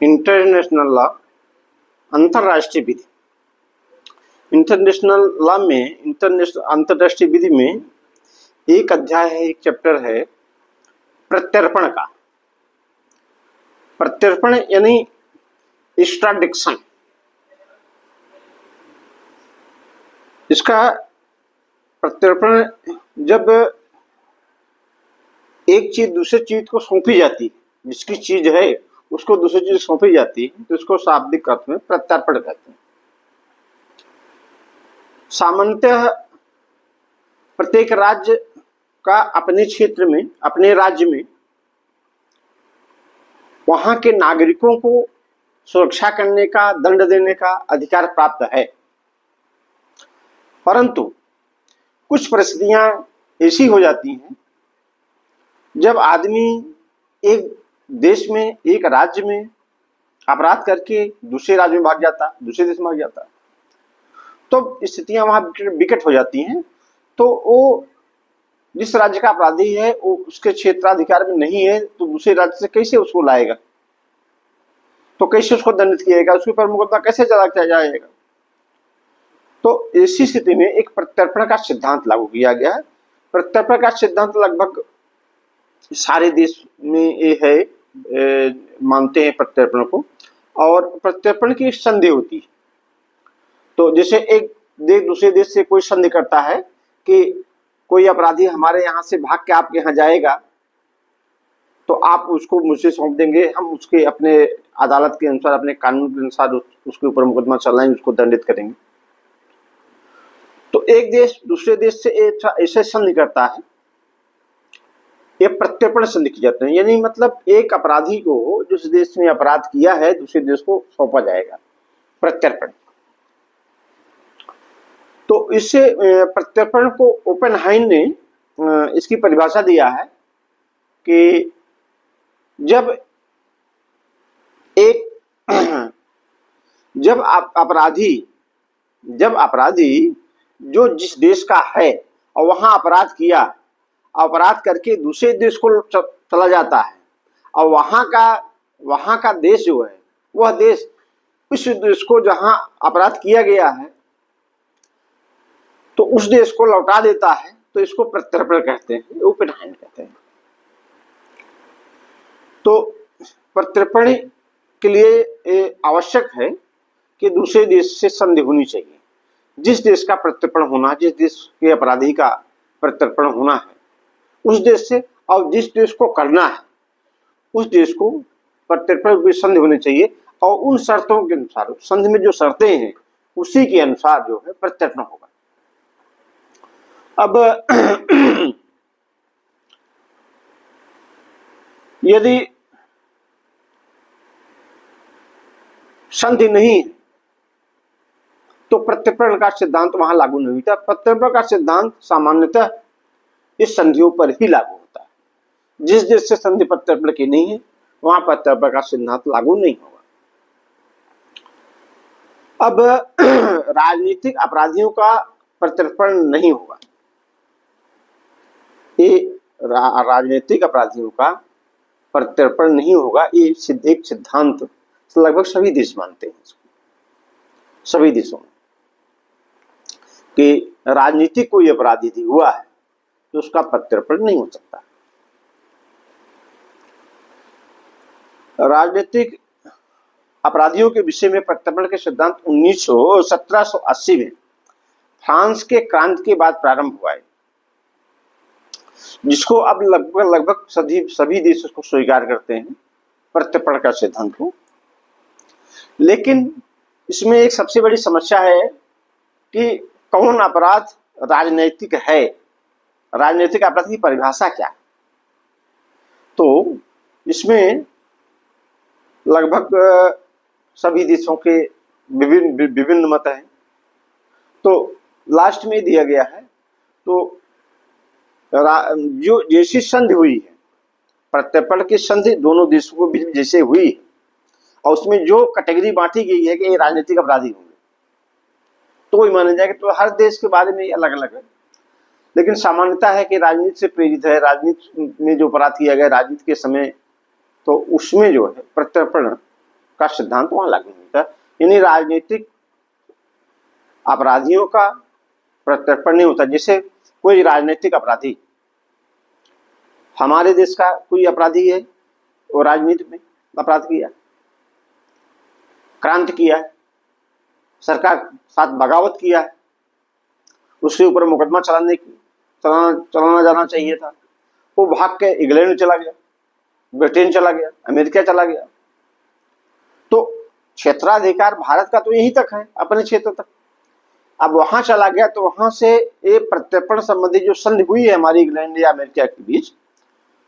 International law, अंतर्राष्ट्रीय विधि। International law में, international अंतर्राष्ट्रीय विधि में एक अध्याय है, एक चैप्टर है प्रत्यर्पण का। प्रत्यर्पण यानी एक्स्ट्राडिक्शन। इसका प्रत्यर्पण जब एक चीज दूसरी चीज को सौंपी जाती है, जिसकी चीज है उसको दूसरी चीज सौंपी जाती है, तो इसको शाब्दिक अर्थ में प्रत्यर्पण कहते हैं। सामान्यतः प्रत्येक राज्य का अपने क्षेत्र में, अपने राज्य में वहां के नागरिकों को सुरक्षा करने का, दंड देने का अधिकार प्राप्त है। परंतु कुछ परिस्थितियां ऐसी हो जाती हैं जब आदमी एक देश में, एक राज्य में अपराध करके दूसरे राज्य में भाग जाता, दूसरे देश में भाग जाता, तो स्थितियां वहां विकट हो जाती हैं। तो वो जिस राज्य का अपराधी है वो उसके क्षेत्राधिकार में नहीं है, तो दूसरे राज्य से कैसे उसको लाएगा, तो कैसे उसको दंडित किया जाएगा, उसके ऊपर मुकदमा कैसे चलाया जाएगा। तो ऐसी स्थिति में एक प्रत्यर्पण का सिद्धांत लागू किया गया है। प्रत्यर्पण का सिद्धांत लगभग सारे देश में ये है, मानते हैं प्रत्यर्पण को। और प्रत्यर्पण की संधि होती है। तो जैसे एक देश दूसरे देश से कोई संधि करता है कि कोई अपराधी हमारे यहाँ से भाग के आपके यहाँ जाएगा, तो आप उसको मुझसे सौंप देंगे, हम उसके अपने अदालत के अनुसार, अपने कानून के अनुसार उसके ऊपर मुकदमा चलाएंगे, उसको दंडित करेंगे। तो एक देश दूसरे देश से ऐसे संधि करता है, ये प्रत्यर्पण संधि की जाते हैं। यानी मतलब एक अपराधी को जिस देश में अपराध किया है दूसरे देश को सौंपा जाएगा, प्रत्यर्पण। तो इससे प्रत्यर्पण को ओपेनहाइम ने इसकी परिभाषा दिया है कि जब अपराधी जो जिस देश का है और वहां अपराध किया, अपराध करके दूसरे देश को चला जाता है, और वहां का देश जो है, वह देश उस देश को जहां अपराध किया गया है तो उस देश को लौटा देता है, तो इसको प्रत्यर्पण कहते हैं, ओपेनहाइम कहते हैं। तो प्रत्यर्पण के लिए आवश्यक है कि दूसरे देश से संधि होनी चाहिए। जिस देश का प्रत्यर्पण होना, जिस देश के अपराधी का प्रत्यर्पण होना है उस देश से, और जिस देश को करना है उस देश को प्रत्यर्पण की संधि होनी चाहिए। और उन शर्तों के अनुसार, संधि में जो शर्तें हैं उसी के अनुसार जो है प्रत्यर्पण होगा। अब यदि संधि नहीं है तो प्रत्यर्पण का सिद्धांत वहां लागू नहीं होता। प्रत्यर्पण का सिद्धांत सामान्यतः इस संधियों पर ही लागू होता है। जिस देश से संधि प्रत्यर्पण की नहीं है वहां प्रत्यर्पण का सिद्धांत लागू नहीं होगा। अब राजनीतिक अपराधियों का प्रत्यर्पण नहीं होगा। ये राजनीतिक अपराधियों का प्रत्यर्पण नहीं होगा, ये एक सिद्धांत लगभग सभी देश मानते हैं, सभी देशों में, कि राजनीतिक कोई अपराध यदि हुआ है तो उसका प्रत्यर्पण नहीं हो सकता। राजनीतिक अपराधियों के विषय में प्रत्यर्पण के सिद्धांत 1780 में फ्रांस के क्रांति के बाद प्रारंभ हुआ है, जिसको अब लगभग सभी देश उसको स्वीकार करते हैं, प्रत्यर्पण का सिद्धांत को। लेकिन इसमें एक सबसे बड़ी समस्या है कि कौन अपराध राजनैतिक है, राजनीतिक अपराध की परिभाषा क्या है। तो इसमें लगभग सभी देशों के विभिन्न मत हैं। तो लास्ट में दिया गया है, तो जो जैसी संधि हुई है, प्रत्यर्पण की संधि दोनों देशों को बीच जैसे हुई है, और उसमें जो कैटेगरी बांटी गई है कि ये राजनीतिक अपराधी होंगे, तो वही माना जाएगा। तो हर देश के बारे में अलग अलग है, लेकिन सामान्यता है कि राजनीति से प्रेरित है, राजनीति में जो अपराध किया गया राजनीति के समय, तो उसमें जो है प्रत्यर्पण का सिद्धांत वहां लागू होता है। यानी राजनीतिक अपराधियों का प्रत्यर्पण नहीं होता। जैसे कोई राजनीतिक अपराधी, हमारे देश का कोई अपराधी है, वो राजनीति में अपराध किया, क्रांति किया, सरकार साथ बगावत किया, उसके ऊपर मुकदमा चलाना जाना चाहिए था, वो भाग के इंग्लैंड चला गया, ब्रिटेन चला गया, अमेरिका चला गया। तो क्षेत्राधिकार भारत का तो यहीं तक है, अपने क्षेत्र तक। अब वहां चला गया तो वहां से ये प्रत्यर्पण संबंधी जो संधि हुई है हमारी इंग्लैंड या अमेरिका के बीच,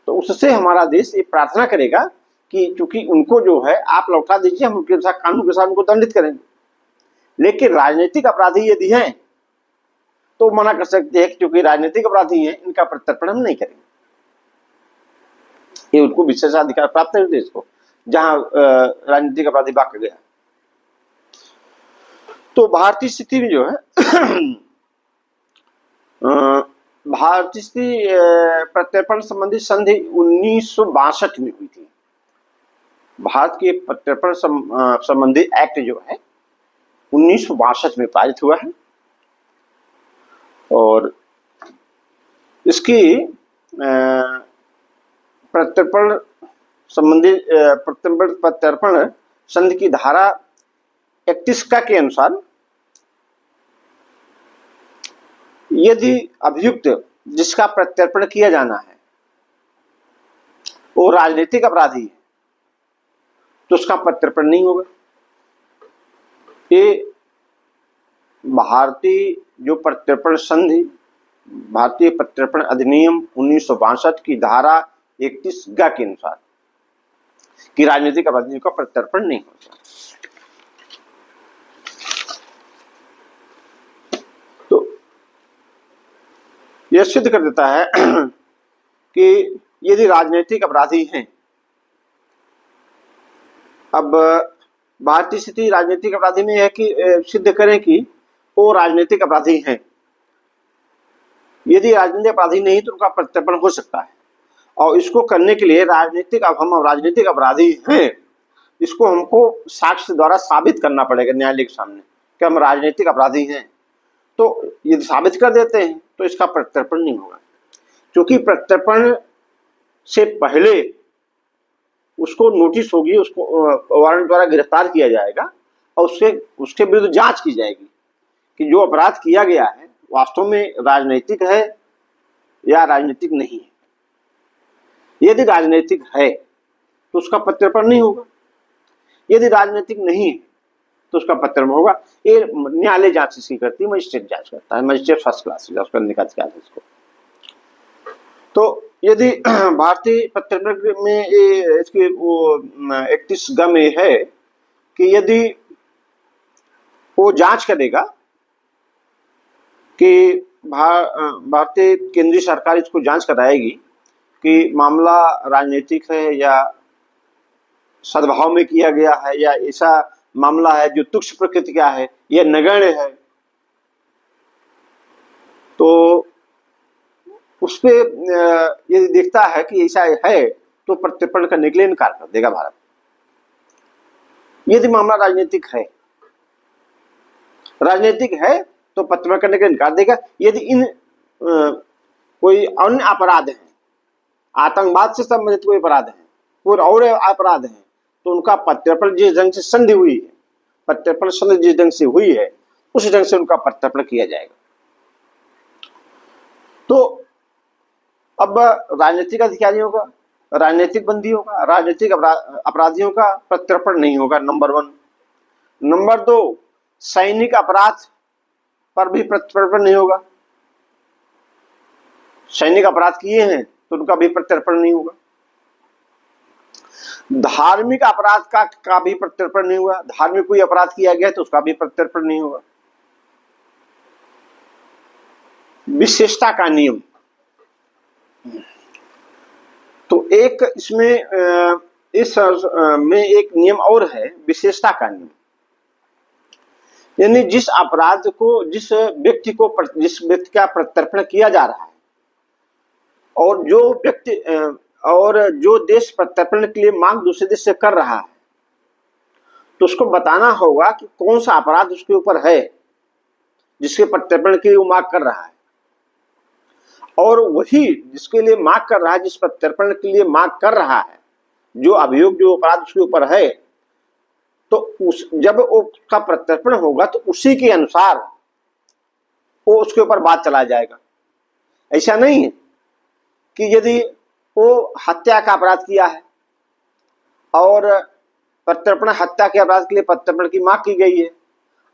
तो उससे हमारा देश ये प्रार्थना करेगा कि चूंकि उनको जो है आप लौटा दीजिए, हम उनके साथ कानून के साथ उनको दंडित करेंगे। लेकिन राजनीतिक अपराधी यदि हैं तो मना कर सकते हैं, क्योंकि राजनीतिक अपराधी हैं, इनका प्रत्यर्पण हम नहीं करेंगे। ये उनको विशेषाधिकार प्राप्त है देश को, जहां राजनीतिक अपराधी भाग गया। तो भारतीय स्थिति में जो है भारतीय स्थिति प्रत्यर्पण संबंधी संधि 1962 में हुई थी। भारत के प्रत्यर्पण संबंधी एक्ट जो है 1962 में पारित हुआ है और इसकी प्रत्यर्पण संबंधी प्रत्यर्पण संधि की धारा 31 के अनुसार यदि अभियुक्त जिसका प्रत्यर्पण किया जाना है वो राजनीतिक अपराधी है तो उसका प्रत्यर्पण नहीं होगा। ये भारतीय जो प्रत्यर्पण संधि, भारतीय प्रत्यर्पण अधिनियम 1962 की धारा 31 के अनुसार कि राजनीतिक अपराधियों का प्रत्यर्पण नहीं होता। तो यह सिद्ध कर देता है कि यदि राजनीतिक अपराधी हैं, अब भारतीय स्थिति राजनीतिक अपराधी में है कि सिद्ध करें कि वो राजनीतिक अपराधी हैं। यदि राजनीतिक अपराधी नहीं तो उनका प्रत्यर्पण हो सकता है, और इसको करने के लिए हम राजनीतिक अपराधी हैं, इसको हमको साक्ष्य द्वारा साबित करना पड़ेगा न्यायालय के सामने कि हम राजनीतिक अपराधी हैं। तो यदि साबित कर देते हैं तो इसका प्रत्यर्पण नहीं होगा, क्योंकि प्रत्यर्पण से पहले उसको नोटिस होगी, उसको वारंट द्वारा गिरफ्तार किया जाएगा और उसके विरुद्ध जांच की जाएगी कि जो अपराध किया गया है वास्तव में राजनीतिक है या राजनीतिक नहीं है। यदि राजनीतिक है तो उसका प्रत्यर्पण नहीं होगा, यदि राजनीतिक नहीं है तो उसका प्रत्यर्पण होगा। ये न्यायालय जांच इसकी करती है, मजिस्ट्रेट जांच करता है, मजिस्ट्रेट फर्स्ट क्लास जांच करने का अधिकार है इसको। तो यदि भारतीय प्रत्यर्पण में इसकी वो 31 में है कि यदि वो जांच करेगा कि भारतीय केंद्रीय सरकार इसको जांच कराएगी कि मामला राजनीतिक है या सद्भाव में किया गया है, या ऐसा मामला है जो तुच्छ प्रकृति का है या नगण्य है, तो उस पे यदि देखता है कि ऐसा है तो प्रत्यर्पण करने के लिए इनकार कर देगा भारत। यदि मामला राजनीतिक है तो प्रत्यर्पण करने के लिए इनकार देगा। यदि इन कोई अन्य अपराध है, आतंकवाद से संबंधित कोई अपराध है, कोई और अपराध है, तो उनका प्रत्यर्पण जिस ढंग से संधि हुई है, प्रत्यर्पण संधि जिस ढंग से हुई है उस ढंग से उनका प्रत्यर्पण किया जाएगा। तो अब राजनीतिक अधिकारियों का, राजनीतिक बंदियों का, राजनीतिक अपराधियों का प्रत्यर्पण नहीं होगा, नंबर 1। नंबर 2, सैनिक अपराध पर भी प्रत्यर्पण नहीं होगा। सैनिक अपराध किए हैं तो उनका भी प्रत्यर्पण नहीं होगा। धार्मिक अपराध का भी प्रत्यर्पण नहीं हुआ। धार्मिक कोई अपराध किया गया तो उसका भी प्रत्यर्पण नहीं होगा। विशेषता का नियम, तो एक इसमें इस में एक नियम और है, विशेषता का नियम। यानी जिस अपराध को, जिस व्यक्ति का प्रत्यर्पण किया जा रहा है और जो व्यक्ति और जो देश प्रत्यर्पण के लिए मांग दूसरे देश से कर रहा है, तो उसको बताना होगा कि कौन सा अपराध उसके ऊपर है जिसके प्रत्यर्पण के लिए वो मांग कर रहा है, और वही जिसके लिए मांग कर रहा है, जिस प्रत्यर्पण के लिए मांग कर रहा है, जो अभियोग जो अपराध उसके ऊपर है, तो जब वो उसका प्रत्यर्पण होगा तो उसी के अनुसार वो उसके ऊपर बात चला जाएगा। ऐसा नहीं है कि यदि वो हत्या का अपराध किया है और प्रत्यर्पण हत्या के अपराध के लिए प्रत्यर्पण की मांग की गई है,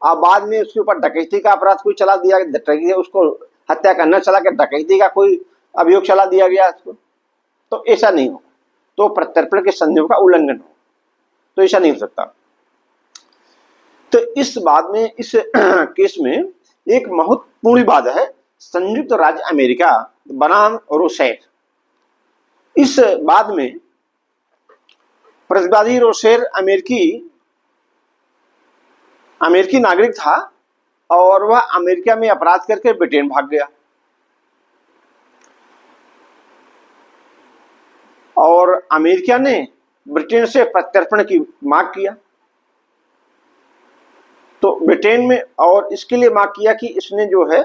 और बाद में उसके ऊपर डकैती का अपराध कोई चला दिया, उसको हत्या का न चला के डकैती का कोई अभियोग चला दिया गया उसको, तो ऐसा नहीं हो, तो प्रत्यर्पण के संयम का उल्लंघन हो, तो ऐसा नहीं हो सकता। तो इस बात में, इस केस में एक महत्वपूर्ण बात है, संयुक्त राज्य अमेरिका बनाम रोसेर। इस बाद में प्रतिवादी रोसेर अमेरिकी नागरिक था और वह अमेरिका में अपराध करके ब्रिटेन भाग गया, और अमेरिका ने ब्रिटेन से प्रत्यर्पण की मांग किया। तो ब्रिटेन में, और इसके लिए मांग किया कि इसने जो है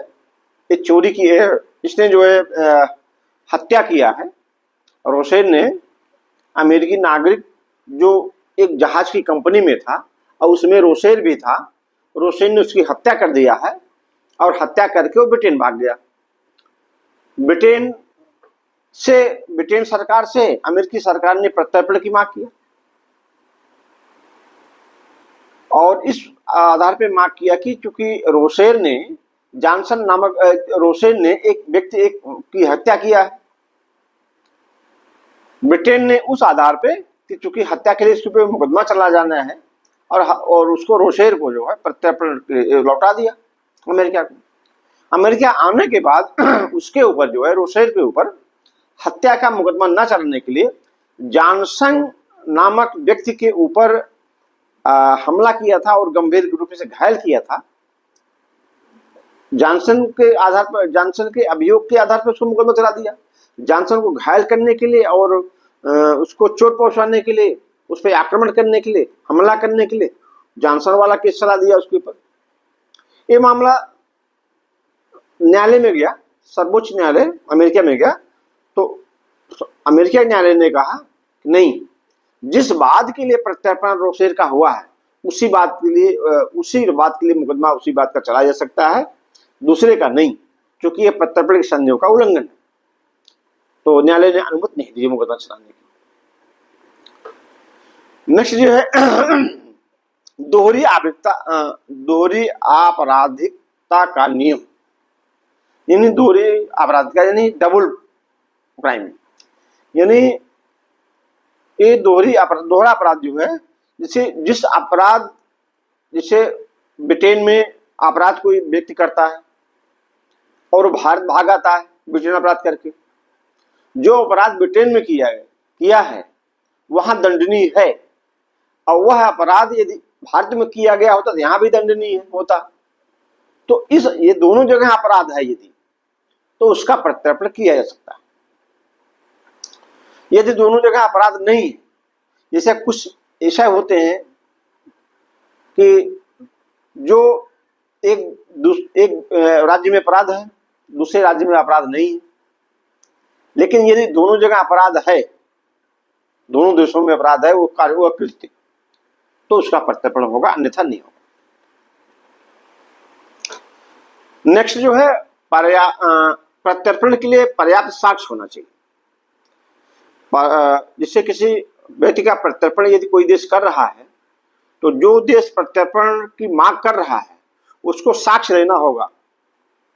ये चोरी की है, इसने जो है हत्या किया है। रोसेर ने, अमेरिकी नागरिक जो एक जहाज की कंपनी में था और उसमें रोसेर भी था, रोसेर ने उसकी हत्या कर दिया है और हत्या करके वो ब्रिटेन भाग गया। ब्रिटेन सरकार से अमेरिकी सरकार ने प्रत्यर्पण की मांग किया और इस आधार पे मांग किया कि चूंकि रोसेर ने एक व्यक्ति की हत्या किया है, ब्रिटेन ने उस आधार पे कि चूंकि हत्या के लिए इसके ऊपर मुकदमा चला जाना है और उसको रोसेर को जो है प्रत्यर्पण लौटा दिया अमेरिका को। अमेरिका आने के बाद उसके ऊपर जो है, रोसेर के ऊपर हत्या का मुकदमा न चलाने के लिए जॉनसन नामक व्यक्ति के ऊपर हमला किया था और गंभीर रूप से घायल किया था। जॉनसन के अभियोग के आधार पर उसको मुकदमा चला दिया। जॉनसन को घायल करने के लिए और उसको चोट पहुंचाने के लिए, उस पर आक्रमण करने के लिए, हमला करने के लिए जॉनसन वाला केस चला दिया उसके ऊपर। ये मामला न्यायालय में गया, सर्वोच्च न्यायालय अमेरिका में गया, तो अमेरिका न्यायालय ने कहा नहीं, जिस बात के लिए प्रत्यर्पण रोसेर का हुआ है उसी बात के लिए मुकदमा उसी बात का चला जा सकता है, दूसरे का नहीं, क्योंकि यह प्रत्यर्पण के संयम का उल्लंघन है। तो न्यायालय ने अनुमति नहीं दी मुकदमा चलाने की। नेक्स्ट जो है दोहरी आपराधिकता का नियम, यानी दोहरी आपराधिकता यानी डबल क्राइम, यानी ये दोहरा अपराध जो है, जैसे ब्रिटेन में अपराध कोई व्यक्ति करता है और भारत भाग आता है ब्रिटेन अपराध करके, जो अपराध ब्रिटेन में किया है वहां दंडनीय है, और वह अपराध यदि भारत में किया गया होता तो यहां भी दंडनीय होता। तो ये दोनों जगह अपराध है यदि, तो उसका प्रत्यर्पण किया जा सकता है। यदि दोनों जगह अपराध नहीं है, जैसे कुछ ऐसा होते हैं कि जो एक राज्य में अपराध है, दूसरे राज्य में अपराध नहीं है, लेकिन यदि दोनों जगह अपराध है, दोनों देशों में अपराध है, वो कृत्य, तो उसका प्रत्यर्पण होगा, अन्यथा नहीं होगा। नेक्स्ट जो है प्रत्यर्पण के लिए पर्याप्त साक्ष्य होना चाहिए। जिससे किसी व्यक्ति का प्रत्यर्पण यदि कोई देश कर रहा है, तो जो देश प्रत्यर्पण की मांग कर रहा है उसको साक्ष्य देना होगा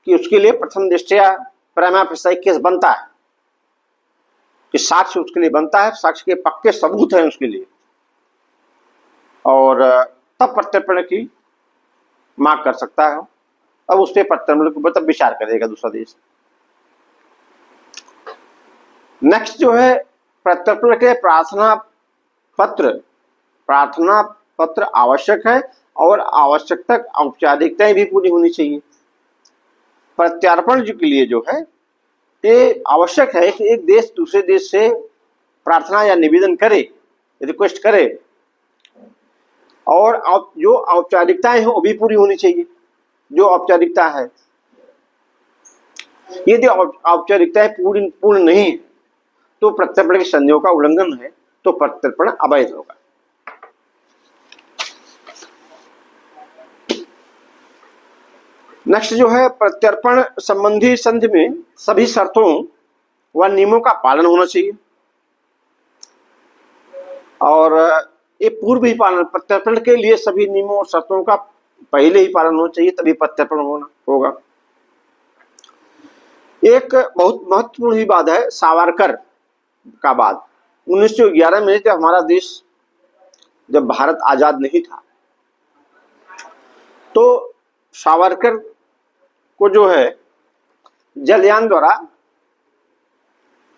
कि उसके लिए प्रथम दृष्टया प्रिमा फेसाई केस बनता है, कि साक्ष्य उसके लिए बनता है, साक्ष्य के पक्के सबूत हैं उसके लिए, और तब प्रत्यर्पण की मांग कर सकता है। अब उस पर प्रत्यर्पण के ऊपर तब विचार करेगा दूसरा देश। नेक्स्ट जो है प्रत्यर्पण के प्रार्थना पत्र आवश्यक है और आवश्यकता औपचारिकताएं भी पूरी होनी चाहिए। प्रत्यार्पण के लिए जो है ये आवश्यक है कि एक देश दूसरे देश से प्रार्थना या निवेदन करे, रिक्वेस्ट करे, और जो औपचारिकताएं हैं वो भी पूरी होनी चाहिए। जो औपचारिकता है, यदि औपचारिकताएं पूर्ण नहीं है तो प्रत्यर्पण की संधियों का उल्लंघन है, तो प्रत्यर्पण अवैध होगा। नेक्स्ट जो है, प्रत्यर्पण संबंधी संधि में सभी शर्तों व नियमों का पालन होना चाहिए, और ये पूर्व ही पालन, प्रत्यर्पण के लिए सभी नियमों और शर्तों का पहले ही पालन होना चाहिए, तभी प्रत्यर्पण होगा। एक बहुत महत्वपूर्ण ही बात है सावरकर का बाद। 1911 में जब हमारा देश, जब भारत आजाद नहीं था, तो सावरकर को जो है जलयान द्वारा,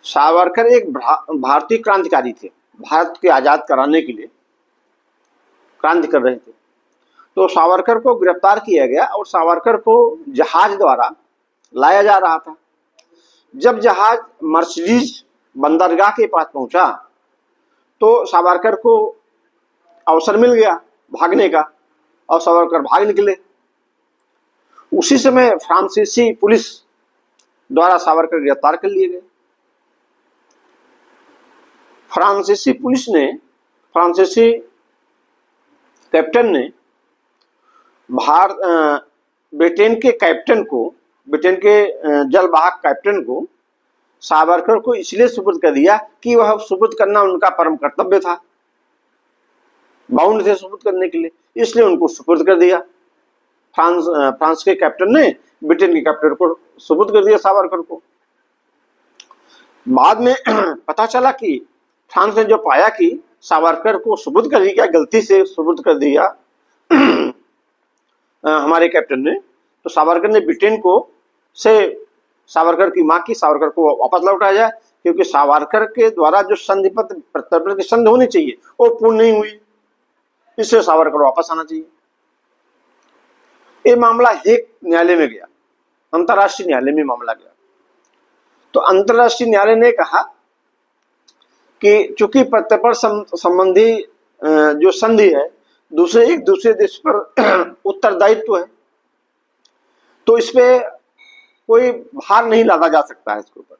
सावरकर एक भारतीय क्रांतिकारी थे, भारत के आजाद कराने के लिए क्रांति कर रहे थे। तो सावरकर को गिरफ्तार किया गया और सावरकर को जहाज द्वारा लाया जा रहा था। जब जहाज मर्सिडीज बंदरगाह के पास पहुंचा तो सावरकर को अवसर मिल गया भागने का, और सावरकर भाग निकले। उसी समय फ्रांसीसी पुलिस द्वारा सावरकर गिरफ्तार कर लिए गए। फ्रांसीसी पुलिस ने, फ्रांसीसी कैप्टन ने ब्रिटेन के कैप्टन को, ब्रिटेन के जलवाहक कैप्टन को सावरकर को इसलिए सुपुर्द कर दिया कि वह सुपुर्द करना उनका परम कर्तव्य था, बाउंड थे सुपुर्द करने के लिए, इसलिए उनको सुपुर्द कर दिया। फ्रांस के कैप्टन ने ब्रिटेन के कैप्टन को सुपुर्द कर दिया सावरकर को। बाद में पता चला कि फ्रांस ने जो पाया कि सावरकर को सुपुर्द कर दिया, गलती से सुपुर्द कर दिया हमारे कैप्टन ने, तो सावरकर ने ब्रिटेन को से सावरकर की मांग की, सावरकर को वापस लौटाया जाए, क्योंकि सावरकर के द्वारा जो संधि पत्र प्रत्यर्पण की संधि होनी चाहिए वो पूर्ण नहीं हुई, इससे सावरकर वापस आना चाहिए। ये मामला हेग न्यायालय में गया, अंतर्राष्ट्रीय न्यायालय में मामला गया। तो अंतर्राष्ट्रीय न्यायालय ने कहा कि चूंकि प्रत्यर्पण संबंधी जो संधि है एक दूसरे देश पर उत्तरदायित्व है, तो इस पे कोई भार नहीं लादा जा सकता है इसके ऊपर,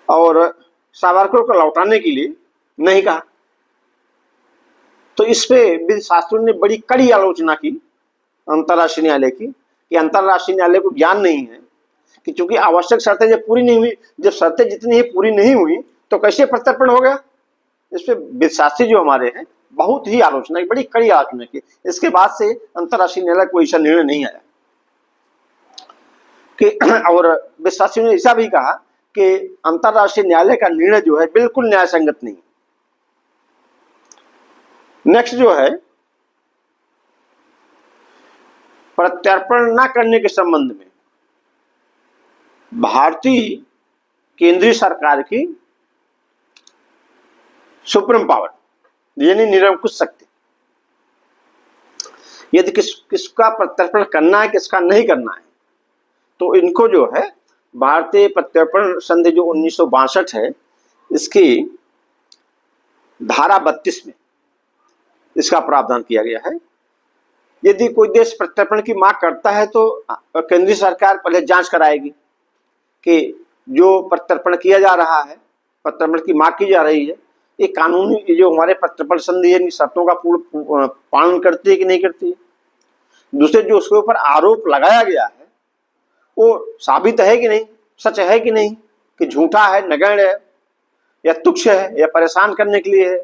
और सावरकर को लौटाने के लिए नहीं कहा। तो इस पे विधि शास्त्रियों ने बड़ी कड़ी आलोचना की अंतर्राष्ट्रीय न्यायालय की, कि अंतर्राष्ट्रीय न्यायालय को ज्ञान नहीं है कि चूंकि आवश्यक शर्तें जब पूरी नहीं हुई, जब शर्तें जितनी ही पूरी नहीं हुई तो कैसे प्रत्यर्पण हो गया। इस पे विधि शास्त्री जो हमारे हैं बहुत ही आलोचना की, बड़ी कड़ी आलोचना की। इसके बाद से अंतर्राष्ट्रीय न्यायालय कोई ऐसा निर्णय नहीं आया कि, और विधि शास्त्री ने ऐसा भी कहा कि अंतर्राष्ट्रीय न्यायालय का निर्णय जो है बिल्कुल न्याय संगत नहीं। नेक्स्ट जो है, प्रत्यर्पण न करने के संबंध में भारतीय केंद्रीय सरकार की सुप्रीम पावर, यानी निरंकुश शक्ति, यदि किसका प्रत्यर्पण करना है किसका नहीं करना है, तो इनको जो है भारतीय प्रत्यर्पण संधि जो 1962 है, इसकी धारा 32 में इसका प्रावधान किया गया है। यदि कोई देश प्रत्यर्पण की मांग करता है तो केंद्रीय सरकार पहले जांच कराएगी कि जो प्रत्यर्पण किया जा रहा है, प्रत्यर्पण की मांग की जा रही है, ये कानूनी जो हमारे प्रत्यर्पण संधि है शर्तों का पूर्ण पालन करती है कि नहीं करती है। दूसरे जो उसके ऊपर आरोप लगाया गया है वो साबित है कि नहीं, सच है कि नहीं, कि झूठा है, नगण्य है, या तुच्छ है, या परेशान करने के लिए है,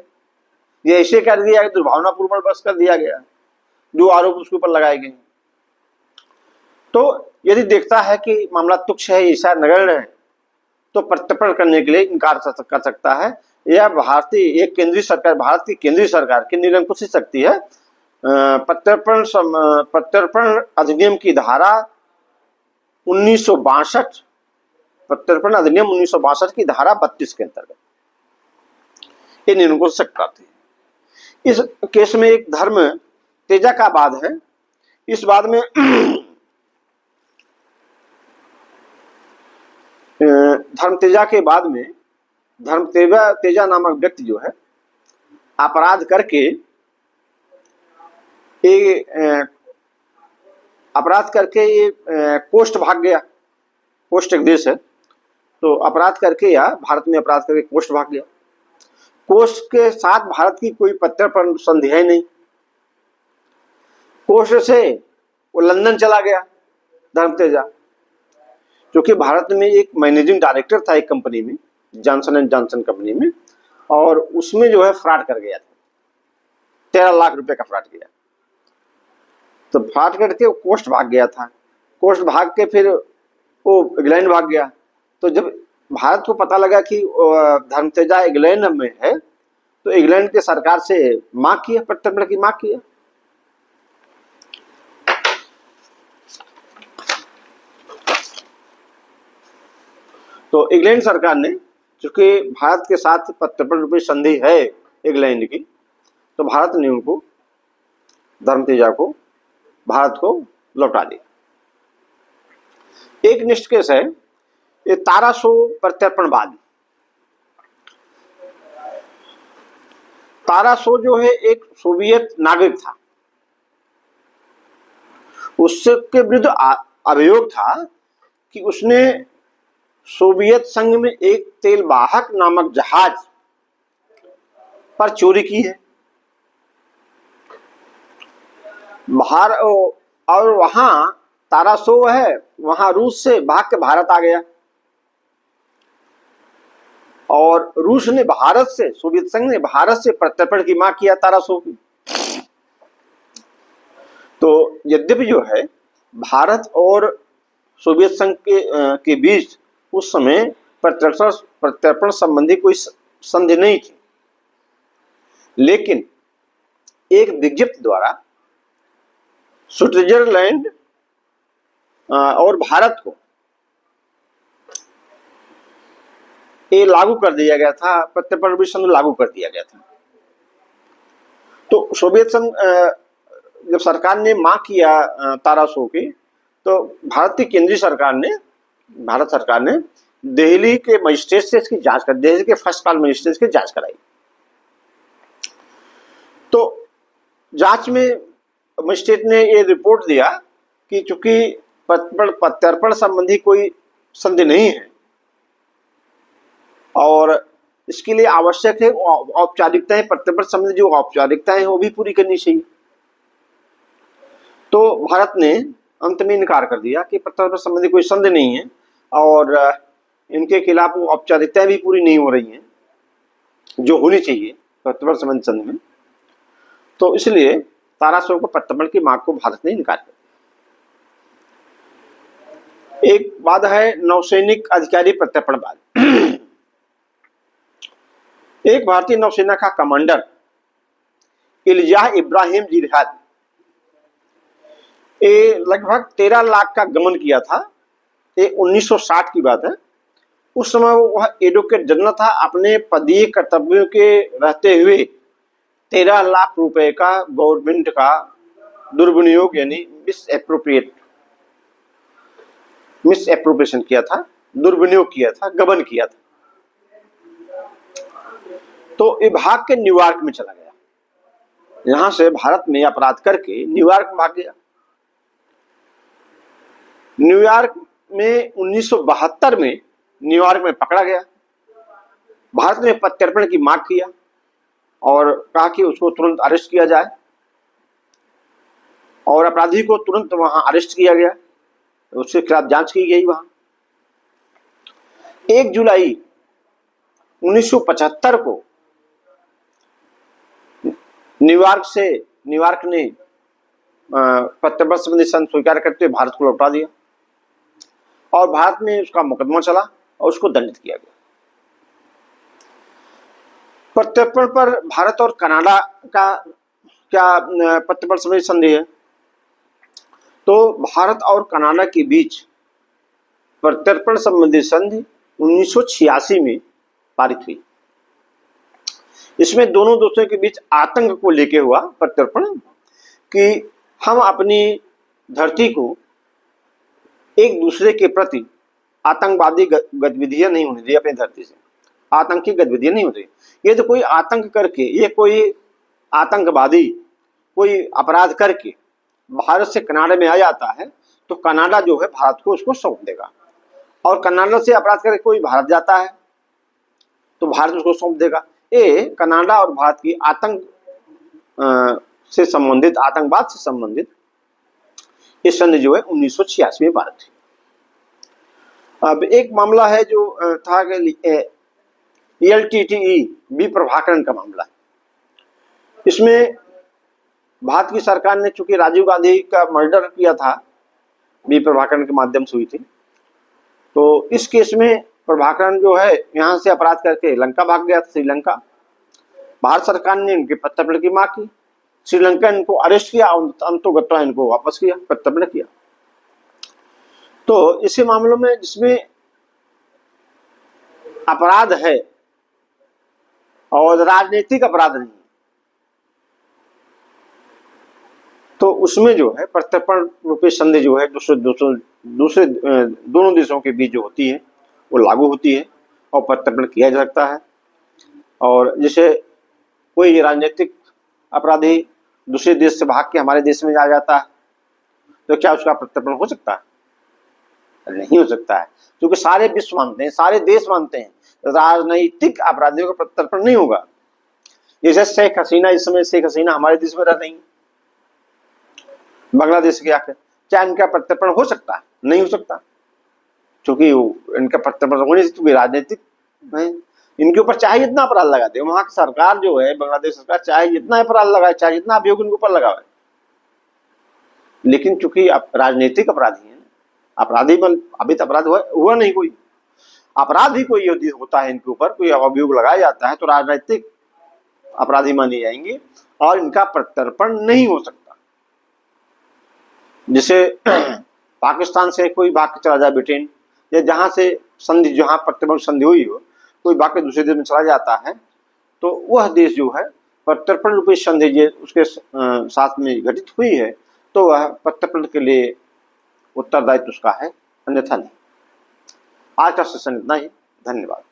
या ऐसे कर दिया, दुर्भावनापूर्ण बस कर दिया गया, जो आरोप उसके ऊपर लगाए गए। तो यदि देखता है कि मामला तुच्छ है, ऐसा नगण्य है, तो प्रत्यर्पण करने के लिए इनकार कर सकता है। यह भारतीय एक केंद्रीय सरकार, भारत की केंद्रीय सरकार की निरंकुश शक्ति है। प्रत्यर्पण अधिनियम की धारा 1962, प्रत्यर्पण अधिनियम 1962 की धारा 32 के अंतर्गत ये निरंकुश शक्ति आती है। इस केस में एक धर्म तेजा का वाद है। इस वाद में धर्म तेजा के बाद में धर्म तेजा नामक व्यक्ति जो है अपराध करके ये कोस्ट भाग गया। कोस्ट एक देश है, तो अपराध करके या भारत में अपराध करके कोस्ट भाग गया। कोस्ट के साथ भारत की कोई प्रत्यर्पण संधि है नहीं। कोस्ट से वो लंदन चला गया धर्मतेजा, क्योंकि भारत में एक मैनेजिंग डायरेक्टर था एक कंपनी में, जॉनसन एंड जॉनसन कंपनी में, और उसमें जो है फ्रॉड कर गया था, 13 लाख रुपए का फ्रॉड किया। तो फ्रॉड करके वो कोस्ट भाग गया था। कोस्ट भाग के फिर वो इंग्लैंड भाग गया। तो जब भारत को पता लगा कि धर्मतेजा इंग्लैंड में है, तो इंग्लैंड के सरकार से मांग किया, प्रत्यर्पण की मांग किया। तो इंग्लैंड सरकार ने, चूंकि भारत के साथ प्रत्यर्पण रूपी संधि है इंग्लैंड की, तो भारत ने उनको, धर्मतेजा को, भारत को लौटा दिया। एक निष्ठ केस है ये ताराशो प्रत्यर्पणवाद। ताराशो जो है एक सोवियत नागरिक था। उसके विरुद्ध अभियोग था कि उसने सोवियत संघ में एक तेल वाहक नामक जहाज पर चोरी की है, बाहर, और वहां ताराशो है, वहां रूस से भाग के भारत आ गया, और रूस ने भारत से, सोवियत संघ ने भारत से प्रत्यर्पण की मांग किया ताराशो की। तो यद्यपि जो है भारत और सोवियत संघ के बीच उस समय प्रत्यर्पण संबंधी कोई संधि नहीं थी, लेकिन एक विज्ञप्ति द्वारा स्विट्जरलैंड और भारत को ये लागू कर दिया गया था, प्रत्यर्पण संधि लागू कर दिया गया था। तो सोवियत संघ जब सरकार ने मांग किया ताराशो की, तो भारत की केंद्रीय सरकार ने, भारत सरकार ने दिल्ली के मजिस्ट्रेट से इसकी जांच कर, दिल्ली के फर्स्ट क्लास मजिस्ट्रेट की जांच कराई। तो जांच में मजिस्ट्रेट ने ये रिपोर्ट दिया कि चूंकि प्रत्यर्पण संबंधी कोई संधि नहीं है और इसके लिए आवश्यक है औपचारिकताएं, प्रत्यर्पण संबंधी जो औपचारिकताएं हैं वो भी पूरी करनी चाहिए। तो भारत ने अंत में इनकार कर दिया कि प्रत्यर्पण संबंधी कोई संधि नहीं है और इनके खिलाफ वो औपचारिकताएं भी पूरी नहीं हो रही हैं जो होनी चाहिए प्रत्यर्पण संबंधी संधि में। तो इसलिए ताराशो को प्रत्यर्पण की मांग को भारत ने इनकार कर दिया। एक बात है नौसैनिक अधिकारी प्रत्यर्पणवाद। एक भारतीय नौसेना का कमांडर इलियाह इब्राहिम जिहाद, ये लगभग 13 लाख का गमन किया था। ये 1960 की बात है। उस समय वह एडवोकेट जनरल था। अपने पदीय कर्तव्यों के रहते हुए 13 लाख रुपए का गवर्नमेंट का दुर्विनियोग यानी मिस एप्रोप्रिएशन किया था, दुर्विनियोग किया था, गबन किया था। तो ये भाग के न्यूयॉर्क में चला गया। यहां से भारत में अपराध करके न्यूयॉर्क भाग गया। न्यूयॉर्क में 1972 में न्यूयॉर्क में पकड़ा गया। भारत ने प्रत्यर्पण की मांग किया और कहा कि उसको तुरंत अरेस्ट किया जाए, और अपराधी को तुरंत वहां अरेस्ट किया गया, उसके खिलाफ जांच की गई। वहां 1 जुलाई 1975 को न्यूयॉर्क ने प्रत्यर्पण संबंधी संधि स्वीकार करते हुए भारत को लौटा दिया और भारत में उसका मुकदमा चला और उसको दंडित किया गया। प्रत्यर्पण पर भारत और कनाडा का क्या प्रत्यर्पण संबंधी संधि है? तो भारत और कनाडा के बीच प्रत्यर्पण संबंधी संधि 1986 में पारित हुई। इसमें दोनों देशों के बीच आतंक को लेकर हुआ प्रत्यर्पण कि हम अपनी धरती को एक दूसरे के प्रति आतंकवादी गतिविधियां नहीं होने दी अपनी धरती से, आतंकी गतिविधियां नहीं होती। ये तो कोई आतंक करके, ये कोई आतंकवादी कोई अपराध करके भारत से कनाडा में आ जाता है तो कनाडा जो है भारत को उसको सौंप देगा, और कनाडा से अपराध करके कोई भारत जाता है तो भारत उसको सौंप देगा। ये कनाडा और भारत की आतंक से संबंधित, आतंकवाद से संबंधित ये संधि जो है 1986 में भारत थी। अब एक मामला है जो था कि LTTE बी प्रभाकरण का मामला। इसमें भारत की सरकार ने चूंकि राजीव गांधी का मर्डर किया था, बी प्रभाकरण के माध्यम से हुई थी, तो इस केस में प्रभाकरण जो है यहाँ से अपराध करके लंका भाग गया था, श्रीलंका। भारत सरकार ने इनके प्रत्यर्पण की मांग की, श्रीलंका इनको अरेस्ट किया, अंतोगत्वा इनको वापस किया, प्रत्यर्पण किया। तो इसी मामलों में जिसमें अपराध है और राजनीतिक अपराध नहीं, तो उसमें जो है प्रत्यर्पण रूपी संधि जो है दूसरे दोनों देशों के बीच जो होती है वो लागू होती है और प्रत्यर्पण किया जा सकता है। और जैसे कोई राजनीतिक अपराधी दूसरे देश से भाग के हमारे देश में आ जाता है तो क्या उसका प्रत्यर्पण हो सकता है? नहीं हो सकता है, क्योंकि सारे विश्व मानते हैं, सारे देश मानते हैं राजनीतिक अपराधियों का प्रत्यर्पण नहीं होगा। जैसे शेख हसीना, इस समय शेख हसीना हमारे देश में रह रही है, बांग्लादेश के आकर, क्या इनका प्रत्यर्पण हो सकता है? नहीं हो सकता, क्योंकि इनका प्रत्यर्पण होने से, क्योंकि राजनीतिक है, इनके ऊपर चाहे जितना अपराध लगा दे, वहां की सरकार जो है, बांग्लादेश सरकार चाहे जितना अपराध लगाए, चाहे जितना अभियोग इनके ऊपर लगाए, लेकिन चूंकि राजनीतिक अपराधी है, अपराधी अभी तक अपराध हुआ नहीं, कोई अपराध भी कोई होता है इनके ऊपर, कोई अभियोग लगाया जाता है तो राजनीतिक अपराधी माने जाएंगे और इनका प्रत्यर्पण नहीं हो सकता। जैसे पाकिस्तान से कोई भाग के चला जाए ब्रिटेन, या जहां से संधि, जहां प्रत्यर्पण संधि हुई हो, कोई भाग के दूसरे देश में चला जाता है तो वह देश जो है प्रत्यर्पण रूपी संधि उसके साथ में घटित हुई है तो वह प्रत्यर्पण के लिए उत्तरदायित्व उसका है, अन्यथा नहीं। आज का सेशन इतना ही, धन्यवाद।